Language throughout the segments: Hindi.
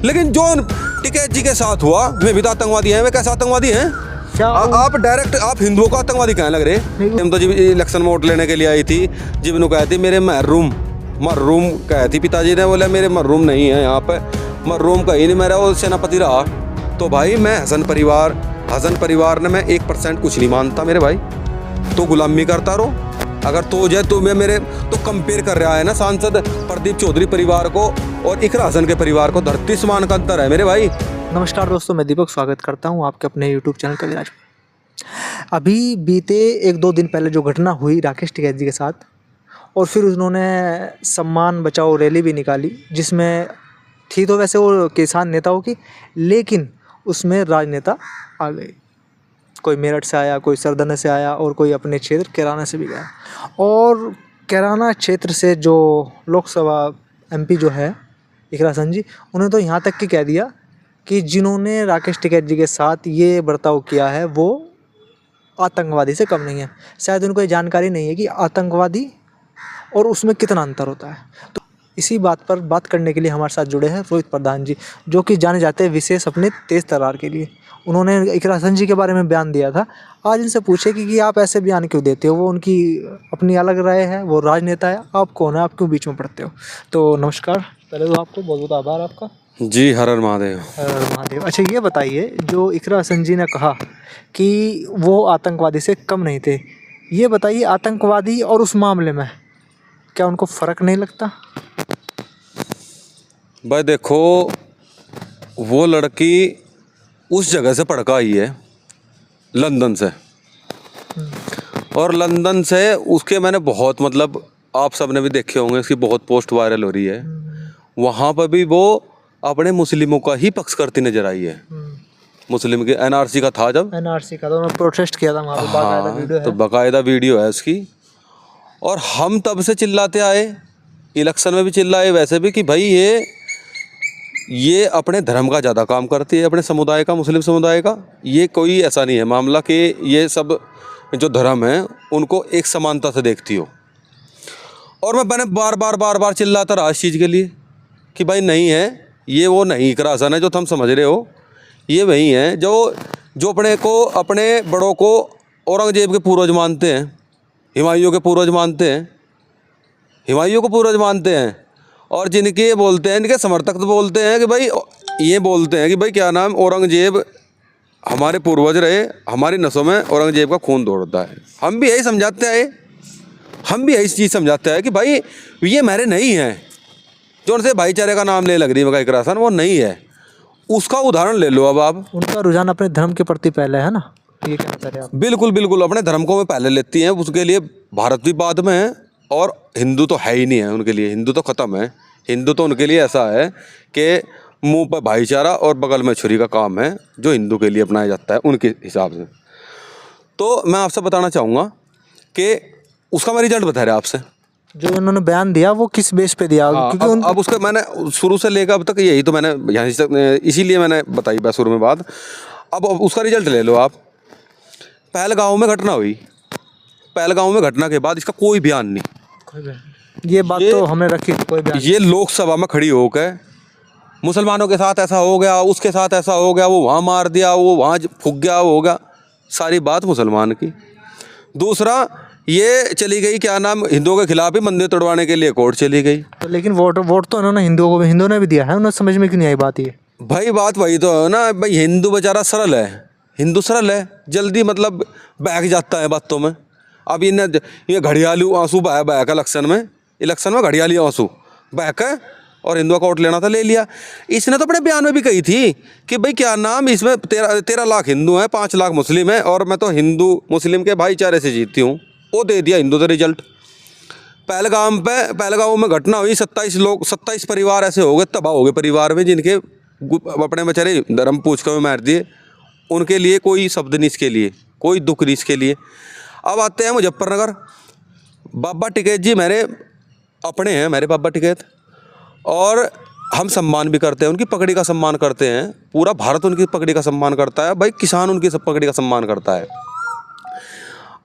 लेकिन जो टिकैत जी के साथ हुआ, वे भी तो आतंकवादी हैं। वे कैसे आतंकवादी हैं? क्या आप डायरेक्ट आप हिंदुओं को आतंकवादी कहने लग रहे। हम तो जी इलेक्शन में वोट लेने के लिए आई थी, जिन्होंने कहा थी मेरे मररूम कहे थी पिताजी ने, बोले मेरे मररूम नहीं है यहाँ पे, मररूम कहीं नहीं, मेरा वो सेनापति रहा। तो भाई मैं हसन परिवार ने मैं 1% कुछ नहीं मानता मेरे भाई। तो गुलामी करता रहो अगर तो जाए तो मैं मेरे तो कंपेयर कर रहा है ना सांसद प्रदीप चौधरी परिवार को और इकरा हसन के परिवार को, धरती समान का अंतर है मेरे भाई। नमस्कार दोस्तों, मैं दीपक स्वागत करता हूं आपके अपने YouTube चैनल कविराज में। अभी बीते 1-2 दिन पहले जो घटना हुई राकेश टिकैत जी के साथ, और फिर उन्होंने सम्मान बचाओ रैली भी निकाली, जिसमें थी तो वैसे वो किसान नेताओं की, लेकिन उसमें राजनेता आ गए। कोई मेरठ से आया, कोई सरदने से आया और कोई अपने क्षेत्र कैराना से भी गया। और कैराना क्षेत्र से जो लोकसभा MP जो है इकरा हसन जी, उन्होंने तो यहाँ तक कि कह दिया कि जिन्होंने राकेश टिकैत जी के साथ ये बर्ताव किया है वो आतंकवादी से कम नहीं है। शायद उनको ये जानकारी नहीं है कि आतंकवादी और उसमें कितना अंतर होता है। तो इसी बात पर बात करने के लिए हमारे साथ जुड़े हैं रोहित प्रधान जी, जो कि जाने जाते हैं विशेष अपने तेज़ तर्रार के लिए। उन्होंने इकरा हसन जी के बारे में बयान दिया था। आज इनसे पूछे कि आप ऐसे बयान क्यों देते हो, वो उनकी अपनी अलग राय है, वो राजनेता है, आप कौन है, आप क्यों बीच में पड़ते हो। तो नमस्कार, पहले तो आपको बहुत बहुत आभार आपका। जी हर हर महादेव। हर हर महादेव। अच्छा ये बताइए, जो इकरा हसन जी ने कहा कि वो आतंकवादी से कम नहीं थे, ये बताइए आतंकवादी और उस मामले में क्या उनको फ़र्क नहीं लगता? भाई देखो, वो लड़की उस जगह से पढ़ कर आई है लंदन से, और लंदन से उसके मैंने बहुत मतलब आप सब ने भी देखे होंगे, उसकी बहुत पोस्ट वायरल हो रही है। वहाँ पर भी वो अपने मुस्लिमों का ही पक्ष करती नजर आई है। मुस्लिम के NRC का था, जब NRC का तो उन्होंने प्रोटेस्ट किया था वहाँ पे, बाकायदा वीडियो है। तो बाकायदा वीडियो है उसकी। और हम तब से चिल्लाते आए, इलेक्शन में भी चिल्लाए, वैसे भी, कि भाई ये अपने धर्म का ज़्यादा काम करती है, अपने समुदाय का, मुस्लिम समुदाय का। ये कोई ऐसा नहीं है मामला कि ये सब जो धर्म है उनको एक समानता से देखती हो। और मैंने बार बार चिल्लाता रहा इस चीज़ के लिए कि भाई नहीं है, ये वो नहीं इकरा हसन है जो तुम समझ रहे हो। ये वही है जो अपने को, अपने बड़ों को औरंगजेब के पूर्वज मानते हैं, हुमायूं के पूर्वज मानते हैं, हुमायूं को पूर्वज मानते हैं। और जिनके बोलते हैं, इनके समर्थक तो बोलते हैं कि भाई, ये बोलते हैं कि भाई क्या नाम, औरंगजेब हमारे पूर्वज रहे, हमारी नसों में औरंगजेब का खून दौड़ता है। हम भी यही समझाते हैं, हम भी यही चीज़ समझाते हैं कि भाई ये मेरे नहीं हैं, जो उनसे भाईचारे का नाम ले लग रही है इकरा हसन, वो नहीं है। उसका उदाहरण ले लो। अब आप, उनका रुझान अपने धर्म के प्रति पहले है ना, ये कहना चाह रहे हैं आप? बिल्कुल अपने धर्म को वे पहले लेती हैं, उसके लिए भारत भी बाद में है, और हिंदू तो है ही नहीं है उनके लिए, हिंदू तो ख़त्म है। हिंदू तो उनके लिए ऐसा है कि मुंह पर भाईचारा और बगल में छुरी का काम है, जो हिंदू के लिए अपनाया जाता है उनके हिसाब से। तो मैं आपसे बताना चाहूँगा कि उसका मैं रिजल्ट बता रहा आपसे, जो उन्होंने बयान दिया वो किस बेस पे दिया? क्योंकि अब उसका मैंने शुरू से लेकर अब तक यही तो मैंने यहाँ से, इसीलिए मैंने बताई बात शुरू में बात। अब उसका रिजल्ट ले लो आप। पहलगांव में घटना हुई, पहलगांव में घटना के बाद इसका कोई बयान नहीं। ये बात तो हमने रखी थी, कोई बयान। ये लोकसभा में खड़ी होकर मुसलमानों के साथ ऐसा हो गया, उसके साथ ऐसा हो गया, वो वहाँ मार दिया, वो वहाँ फूक गया, वो होगा, सारी बात मुसलमान की। दूसरा, ये चली गई क्या नाम, हिंदुओं के खिलाफ ही मंदिर तोड़वाने के लिए कोर्ट चली गई। तो लेकिन वोट तो उन्होंने हिंदुओं ने भी दिया है, उन्हें समझ में क्यों नहीं आई बात ये? भाई बात वही तो है ना भाई, हिंदू बेचारा सरल है, हिंदू सरल है, जल्दी मतलब बहक जाता है बातों में। अब ये घड़ियालू आंसू बहा का इलेक्शन में घड़ियाली आंसू बहक है, और हिंदुओं का वोट लेना था, ले लिया। इसने तो अपने बयान में भी कही थी कि भाई क्या नाम, इसमें 13 लाख हिंदू हैं, 5 लाख मुस्लिम हैं, और मैं तो हिंदू मुस्लिम के भाईचारे से जीतती हूँ। वो दे दिया हिंदू से रिजल्ट। पहलगाम में घटना हुई, 27 परिवार ऐसे हो गए, तबाह हो गए परिवार में, जिनके अपने बेचारे धर्म पूछ कर मार दिए। उनके लिए कोई शब्द नहीं, इसके लिए कोई दुख नहीं इसके लिए। अब आते हैं मुजफ्फरनगर। बाबा टिकैत जी मेरे अपने हैं, मेरे बाबा टिकैत, और हम सम्मान भी करते हैं, उनकी पगड़ी का सम्मान करते हैं। पूरा भारत उनकी पगड़ी का सम्मान करता है भाई, किसान उनकी सब पगड़ी का सम्मान करता है।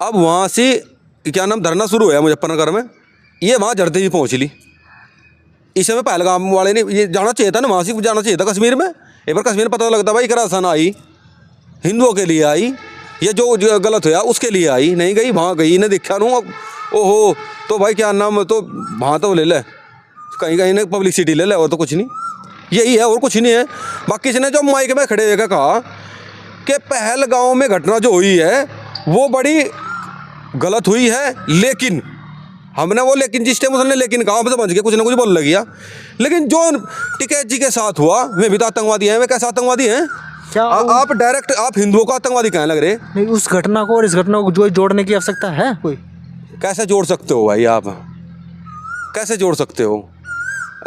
अब वहाँ से क्या नाम, धरना शुरू हुआ मुजफ्फरनगर में, ये वहाँ जड़ते ही पहुँच ली। इस समय पहलगाम वाले ने ये जाना चाहिए था ना, वहाँ से जाना चाहिए था कश्मीर में। एक बार कश्मीर में पता लगता भाई करासन आई हिंदुओं के लिए आई, ये जो गलत हुआ उसके लिए आई, नहीं गई वहाँ गई ने देखा नू ओहो, तो भाई क्या नाम, तो वहाँ तो ले ले कहीं कहीं ने पब्लिसिटी ले ले, और तो कुछ नहीं, यही है और कुछ नहीं है। बाकी इसने जो माइक में खड़े होकर कहा कि पहलगाम में घटना जो हुई है वो बड़ी गलत हुई है, लेकिन हमने वो लेकिन जिस टाइम उसने लेकिन कहा हम समझ के कुछ ना कुछ बोलने लग गया। लेकिन जो टिकैत जी के साथ हुआ, वे भी तो आतंकवादी हैं, वे कैसे आतंकवादी हैं? क्या आप डायरेक्ट आप हिंदुओं को आतंकवादी कहने लग रहे? नहीं, उस घटना को और इस घटना को जो जोड़ने की आवश्यकता है कोई? कैसे जोड़ सकते हो भाई, आप कैसे जोड़ सकते हो?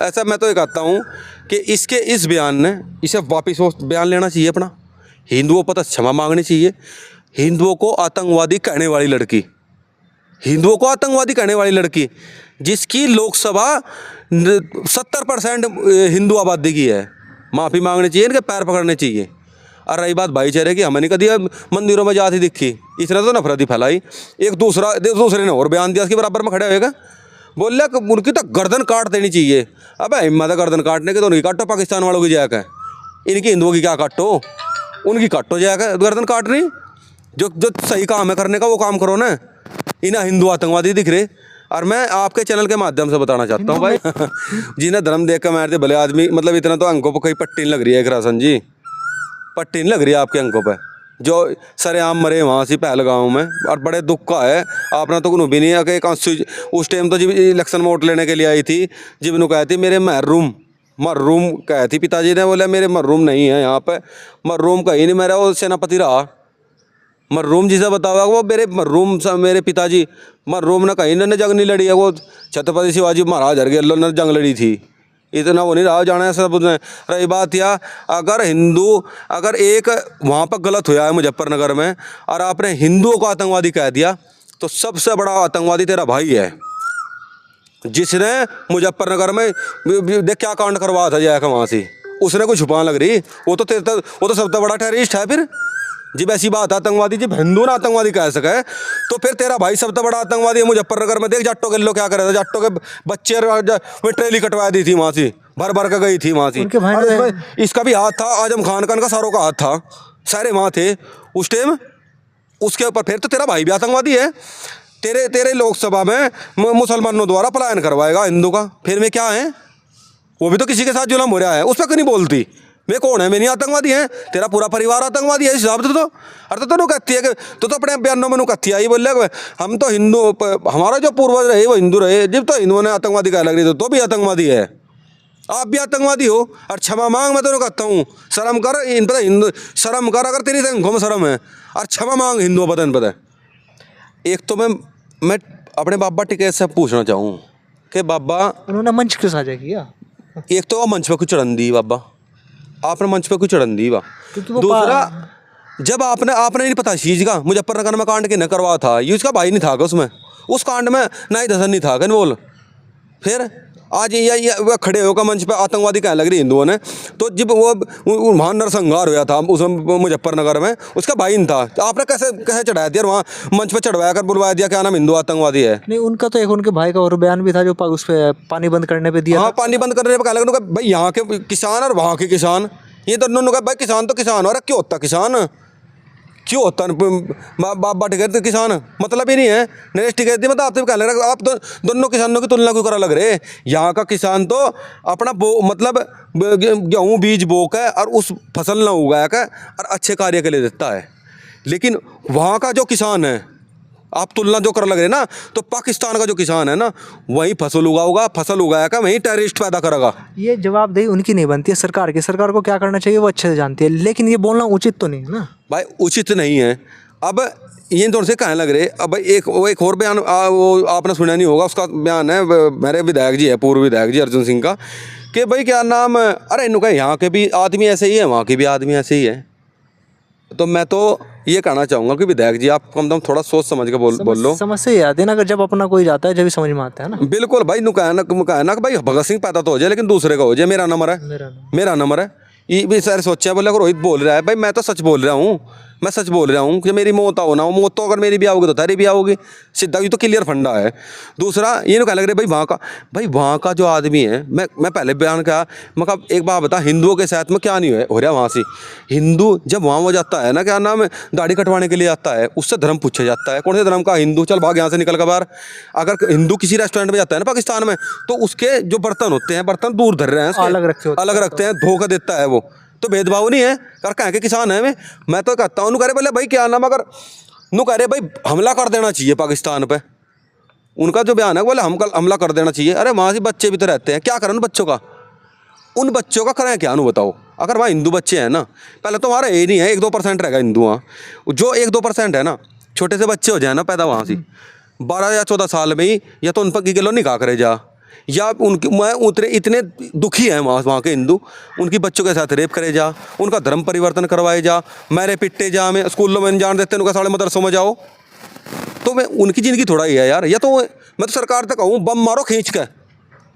ऐसा मैं तो ये कहता हूँ कि इसके इस बयान ने इसे वापस वो बयान लेना चाहिए अपना, हिंदुओं पर तो क्षमा मांगनी चाहिए। हिंदुओं को आतंकवादी कहने वाली लड़की, हिंदुओं को आतंकवादी कहने वाली लड़की, जिसकी लोकसभा 70% हिंदू आबादी की है, माफ़ी मांगनी चाहिए, इनके पैर पकड़ने चाहिए। और रही बात भाईचारे की, हमें नहीं कभी मंदिरों में जाती दिखी, इसने तो नफरत ही फैलाई। एक दूसरे ने और बयान दिया, इसके बराबर में खड़े होएगा, बोल रहा कि उनकी तो गर्दन काट देनी चाहिए। अब हिम्मत है गर्दन काटने की तो उनकी काटो, पाकिस्तान वालों की जाकर, इनकी हिंदुओं की क्या काटो, उनकी काटो जाकर गर्दन काट रही। जो सही काम है करने का वो काम करो ना, इन्हें हिंदू आतंकवादी दिख रहे। और मैं आपके चैनल के माध्यम से बताना चाहता हूँ भाई जिन्हें धर्म देख कर मारते भले आदमी, मतलब इतना तो अंकों पर कहीं पट्टी नहीं लग रही है रासन जी, पट्टी नहीं लग रही है आपके अंकों पर, जो सरेआम मरे वहाँ से पहलगाम में। और बड़े दुख का है, आपने तो कुछ भी नहीं है कि उस टाइम तो जब इलेक्शन में वोट लेने के लिए आई थी, जब इन्होंने कहती मेरे मर्रूम कहे थी, पिताजी ने बोला मेरे मर्रूम नहीं है यहाँ पे, मर्रूम कहीं नहीं, मेरा वो सेनापति रहा मर्रूम जिसे बताओ वो मेरे मर्रूम मेरे पिताजी मर्रूम ने कहीं ने जंग नहीं लड़ी है, वो छत्रपति शिवाजी महाराज हरगेल्लो ने जंग लड़ी थी, इतना वो नहीं रहा जाना है सब। रही बात या अगर एक वहाँ पर गलत हुआ है मुजफ्फरनगर में और आपने हिंदुओं को आतंकवादी कह दिया, तो सबसे बड़ा आतंकवादी तेरा भाई है, जिसने मुजफ्फरनगर में देख क्या कांड करवाया था जाकर वहाँ से, उसने कुछ छुपाने लग रही, वो तो सबसे बड़ा टेररिस्ट है। फिर जब ऐसी बात आतंकवादी, जब हिंदू ना आतंकवादी कह सके, तो फिर तेरा भाई सबसे बड़ा आतंकवादी है मुजफ्फरनगर में। देख जाट्टो के लोग क्या कर रहे थे, जाट्टो के बच्चे में ट्रेली कटवा दी थी वहाँ से, भर के गई थी वहाँ से। इसका भी हाथ था, आजम खान का सारों का हाथ था, सारे वहाँ थे उस टाइम। उसके ऊपर फिर तो तेरा भाई भी आतंकवादी है। तेरे लोकसभा में मुसलमानों द्वारा पलायन करवाएगा हिंदू का, फिर मैं क्या है? वो भी तो किसी के साथ जुल्म हो रहा है, उस पर क्यों नहीं बोलती? मैं कौन है? मैं नहीं आतंकवादी है, तेरा पूरा परिवार आतंकवादी है इस हिसाब से। तो अरे तो कहती है कि तो अपने बयानों में कहती है, बोल रहे हम तो हिंदू, हमारा जो पूर्वज रहे वो हिंदू रहे, जब तो हिंदुओं ने आतंकवादी कह लग रही तो भी आतंकवादी है, आप भी आतंकवादी हो। और क्षमा मांग, मैं तो कहता हूँ शर्म कर, इन पर हिंदू शर्म कर, अगर तेरी संघों में शर्म है, और क्षमा मांग हिंदुओं पर इन पर। एक तो मैं अपने बाबा टिकैत से पूछना चाहूँ कि बाबा उन्होंने मंच क्यों साझा किया? एक तो मंच पर कुछ चढ़न दी बाबा, आपने मंच पे कुछ चढ़न दी बा। दूसरा, जब आपने नहीं पता चीज का मुजफ्फरनगर में कांड के न करवा था, ये उसका भाई नहीं था उसमें, उस कांड में ना ही दसन नहीं था कन बोल। फिर आज ये खड़े होकर मंच पे आतंकवादी कहने लग रही हिंदुओं ने। तो जब वो वहाँ नरसंहार हुआ था उसमें मुजफ्फरनगर में, उसका भाई नहीं था, तो आपने कैसे चढ़ाया दिया वहाँ मंच पे चढ़वाया कर बुलवाया दिया क्या नाम हिंदू आतंकवादी है? नहीं, उनका तो एक उनके भाई का और बयान भी था जो उस पर पानी बंद करने पे दिया। हाँ, पानी बंद करने पर कहा लगा भाई यहाँ के किसान और वहाँ के किसान, ये तो उन्होंने कहा भाई किसान तो किसान, और क्यों होता किसान, क्यों होता बाबा टिकैत किसान, मतलब ही नहीं है। नरेश टिकैत मतलब आपसे कहने लगा आप दोनों किसानों की तुलना क्यों करा लग रहे? यहाँ का किसान तो अपना मतलब गेहूँ बीज बो के और उस फसल ना उगा के और अच्छे कार्य के लिए देता है, लेकिन वहाँ का जो किसान है, आप तुलना जो कर लग रहे ना, तो पाकिस्तान का जो किसान है ना, वही फसल उगाएगा, वहीं टेररिस्ट पैदा करेगा। ये जवाबदेही उनकी नहीं बनती है सरकार की, सरकार को क्या करना चाहिए वो अच्छे से जानती है, लेकिन ये बोलना उचित तो नहीं है ना भाई, उचित नहीं है। अब ये दौर से कहने लग रहे, अब एक और बयान वो आपने सुना नहीं होगा, उसका बयान है मेरे विधायक जी है, पूर्व विधायक जी अर्जुन सिंह का, कि भाई क्या नाम, अरे इनको यहाँ के भी आदमी ऐसे ही है, वहाँ के भी आदमी ऐसे ही है। तो मैं तो ये कहना चाहूँगा कि विधायक जी आप कम से कम थोड़ा सोच समझ के बोल लो। समस्या ये आती है ना, अगर जब अपना कोई जाता है जब भी समझ में आता है ना। बिल्कुल भाई, नुकाना कि भाई भगत सिंह पैदा तो हो जाए लेकिन दूसरे का हो जाए, मेरा नंबर है। ये भी सारे सोचा बोले, अगर रोहित बोल रहा है भाई, मैं तो सच बोल रहा हूँ, मैं सच बोल रहा हूँ कि मेरी मौत आओ ना, वो मौत तो अगर मेरी भी आओगी तो तेरी भी आओगी, सीधा ये तो क्लियर फंडा है। दूसरा ये ना कह लग रहे भाई वहाँ का जो आदमी है, मैं पहले बयान किया, मतलब एक बात बता, हिंदुओं के साथ में क्या नहीं हो रहा वहाँ से। हिंदू जब वहाँ हो जाता है ना, क्या नाम है, दाढ़ी कटवाने के लिए आता है, उससे धर्म पूछा जाता है, कौन से धर्म का, हिंदू, चल भाग यहाँ से निकल कर बाहर। अगर हिंदू किसी रेस्टोरेंट में जाता है ना पाकिस्तान में, तो उसके जो बर्तन होते हैं, बर्तन दूर धर रहे हैं उसके, अलग रखते हैं, धोखा देता है वो। तो भेदभाव नहीं है, कर कहें के किसान है मैं तो कहता हूँ, कह रहे बोले भाई क्या नाम, अगर नू कह रहे भाई हमला कर देना चाहिए पाकिस्तान पे, उनका जो बयान है बोले हम कल हमला कर देना चाहिए। अरे वहाँ से बच्चे भी तो रहते हैं, क्या करें उन बच्चों का, उन बच्चों का करें क्या, नू बताओ। अगर वहाँ हिंदू बच्चे हैं ना, पहले तो हमारा ये नहीं है 1-2% रहेगा हिंदू, वहाँ जो 1-2% है ना, छोटे से बच्चे हो जाए ना पैदा वहाँ से 12 या 14 साल में ही, या तो उन पर किलो निकाह करे जा, या उनकी मैं उतने इतने दुखी हैं वहाँ के हिंदू, उनकी बच्चों के साथ रेप करे जा, उनका धर्म परिवर्तन करवाए जा, मेरे पिट्टे जा, में स्कूलों में नहीं जान देते, उनका साढ़े मदरसों में जाओ। तो मैं उनकी ज़िंदगी थोड़ा ही है यार। या तो मैं तो सरकार तक कहूँ बम मारो खींच के,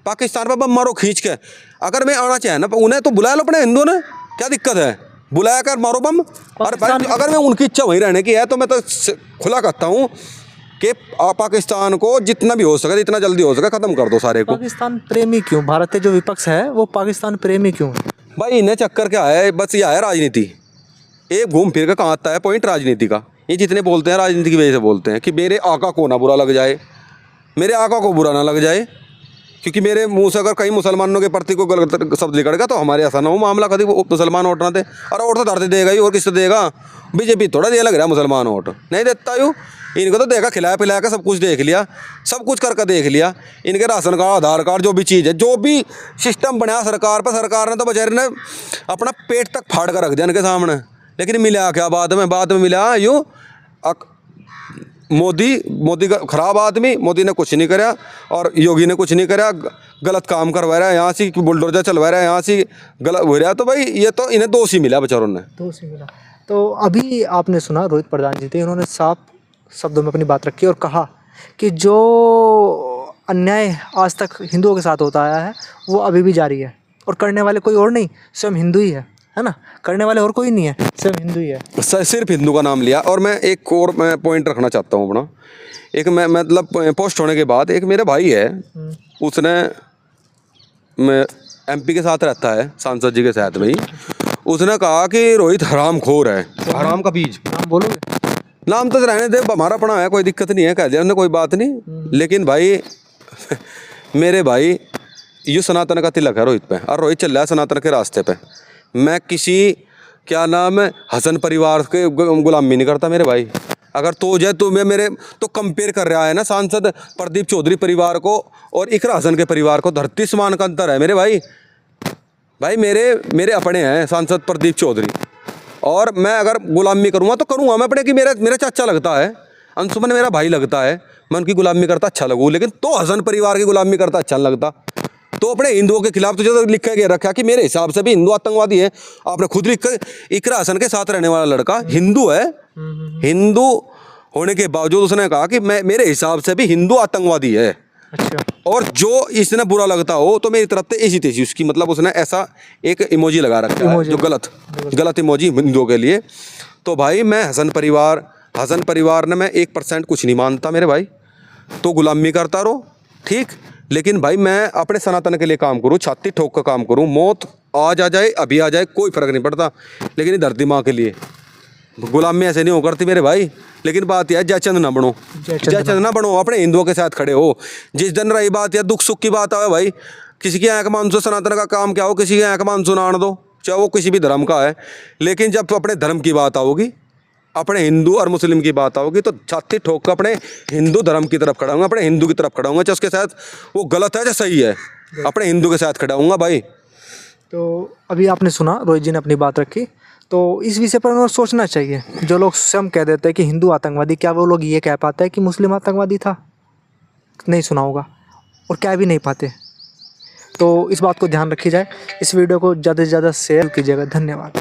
पाकिस्तान पर बम मारो खींच के। अगर मैं आना चाहे ना उन्हें तो बुला लो अपने हिंदू ने, क्या दिक्कत है, बुलाया कर मारो बम। और अगर मैं उनकी इच्छा वहीं रहने की है तो मैं तो खुला कहता हूँ कि पाकिस्तान को जितना भी हो सके, जितना जल्दी हो सके ख़त्म कर दो सारे को। पाकिस्तान प्रेमी क्यों, भारत के जो विपक्ष है वो पाकिस्तान प्रेमी क्यों? भाई इन्हें चक्कर क्या है, बस यह है राजनीति। ये घूम फिर के कहाँ आता है पॉइंट राजनीति का। ये जितने बोलते हैं राजनीति की वजह से बोलते हैं कि मेरे आका को ना बुरा लग जाए, मेरे आका को बुरा ना लग जाए, क्योंकि मेरे मुंह से अगर कहीं मुसलमानों के प्रति को गलत शब्द निकलेगा तो हमारे ऐसा ना हो मामला, कभी मुसलमान वोट ना दे। अरे वोट तो धरते देगा ही, और किससे देगा, बीजेपी थोड़ा दिया लग रहा है मुसलमान वोट नहीं देता यूँ। इनको तो देखा, खिलाया पिलाया के सब कुछ देख लिया, सब कुछ करके देख लिया। इनके राशन कार्ड, आधार कार्ड, जो भी चीज़ है, जो भी सिस्टम बनाया सरकार पर, सरकार ने तो बेचारे ने अपना पेट तक फाड़ कर रख दिया इनके सामने। लेकिन मिला क्या बाद में मिला यूँ, मोदी का खराब आदमी, मोदी ने कुछ नहीं करा और योगी ने कुछ नहीं करा, गलत काम करवा रहा है, यहाँ से बुलडोजर चलवा रहा है, यहाँ से गलत हो रहा है। तो भाई ये तो इन्हें दोष ही मिला बेचारों ने, दोष ही मिला। तो अभी आपने सुना रोहित प्रधान जी थे, उन्होंने साफ शब्दों में अपनी बात रखी और कहा कि जो अन्याय आज तक हिंदुओं के साथ होता आया है वो अभी भी जारी है, और करने वाले कोई और नहीं, स्वयं हिंदू ही है ना, करने वाले और कोई नहीं है, स्वयं हिंदू ही है। सिर्फ हिंदू का नाम लिया। और मैं एक और मैं पॉइंट रखना चाहता हूँ अपना, एक मैं मतलब पोस्ट होने के बाद एक मेरा भाई है, उसने MP के साथ रहता है, सांसद जी के साथ में ही, उसने कहा कि रोहित हराम खोर है, हराम का बीज। नाम बोलोगे? नाम तो रहने दे, हमारा अपना है, कोई दिक्कत नहीं है, कह दिया उन्होंने, कोई बात नहीं। लेकिन भाई मेरे भाई ये सनातन का तिलक है रोहित पे, और रोहित चल रहा है सनातन के रास्ते पे। मैं किसी क्या नाम है हसन परिवार के गुलामी नहीं करता मेरे भाई। अगर तो जाए तो मैं मेरे तो कंपेयर कर रहा है ना सांसद प्रदीप चौधरी परिवार को और इकरा हसन के परिवार को, धरती समान का अंतर है मेरे भाई। भाई मेरे अपने हैं सांसद प्रदीप चौधरी, और मैं अगर गुलामी करूँगा तो करूँगा मैं अपने की, मेरा चाचा लगता है, अंशुमन मेरा भाई लगता है, मैं उनकी गुलामी करता अच्छा लगूँ। लेकिन तो हसन परिवार की गुलामी करता अच्छा नहीं लगता। तो अपने हिंदुओं के खिलाफ तुझे तो लिखा गया रखा कि मेरे हिसाब से भी हिंदू आतंकवादी है। आपने खुद लिख कर, इकरा हसन के साथ रहने वाला लड़का हिंदू है, हिंदू होने के बावजूद उसने कहा कि मेरे हिसाब से भी हिंदू आतंकवादी है। अच्छा। और जो इसने बुरा लगता हो तो मेरी तरफ से ऐसी तेजी उसकी, मतलब उसने ऐसा एक इमोजी लगा रखा है जो गलत इमोजी हिंदुओं के लिए। तो भाई मैं हसन परिवार ने मैं 1% कुछ नहीं मानता मेरे भाई, तो गुलामी करता रहो ठीक, लेकिन भाई मैं अपने सनातन के लिए काम करूँ, छाती ठोक कर काम करूँ, मौत आज आ जाए अभी आ जाए कोई फ़र्क नहीं पड़ता, लेकिन ये धरती माँ के लिए गुलामी ऐसे नहीं हो करती मेरे भाई। लेकिन बात यह है जयचंद ना बनो, जयचंद ना बनो, अपने हिंदुओं के साथ खड़े हो। जिस दिन रही बात या दुख सुख की बात आवे भाई, किसी की आँख मानसो, सनातन का काम क्या हो, किसी की आँख मानसो ना आने दो, चाहे वो किसी भी धर्म का है। लेकिन जब अपने धर्म की बात आओगी, अपने हिंदू और मुस्लिम की बात आओगी, तो छाती ठोक कर अपने हिंदू धर्म की तरफ खड़ा हूँगा, अपने हिंदू की तरफ खड़ा हूँगा, चाहे उसके साथ वो गलत है चाहे सही है, अपने हिंदू के साथ खड़ा हूँगा भाई। तो अभी आपने सुना रोहित जी ने अपनी बात रखी, तो इस विषय पर उन्हें सोचना चाहिए। जो लोग स्वयं कह देते हैं कि हिंदू आतंकवादी, क्या वो लोग ये कह पाते हैं कि मुस्लिम आतंकवादी था? नहीं सुना होगा, और कह भी नहीं पाते। तो इस बात को ध्यान रखी जाए। इस वीडियो को ज़्यादा से ज़्यादा शेयर कीजिएगा। धन्यवाद।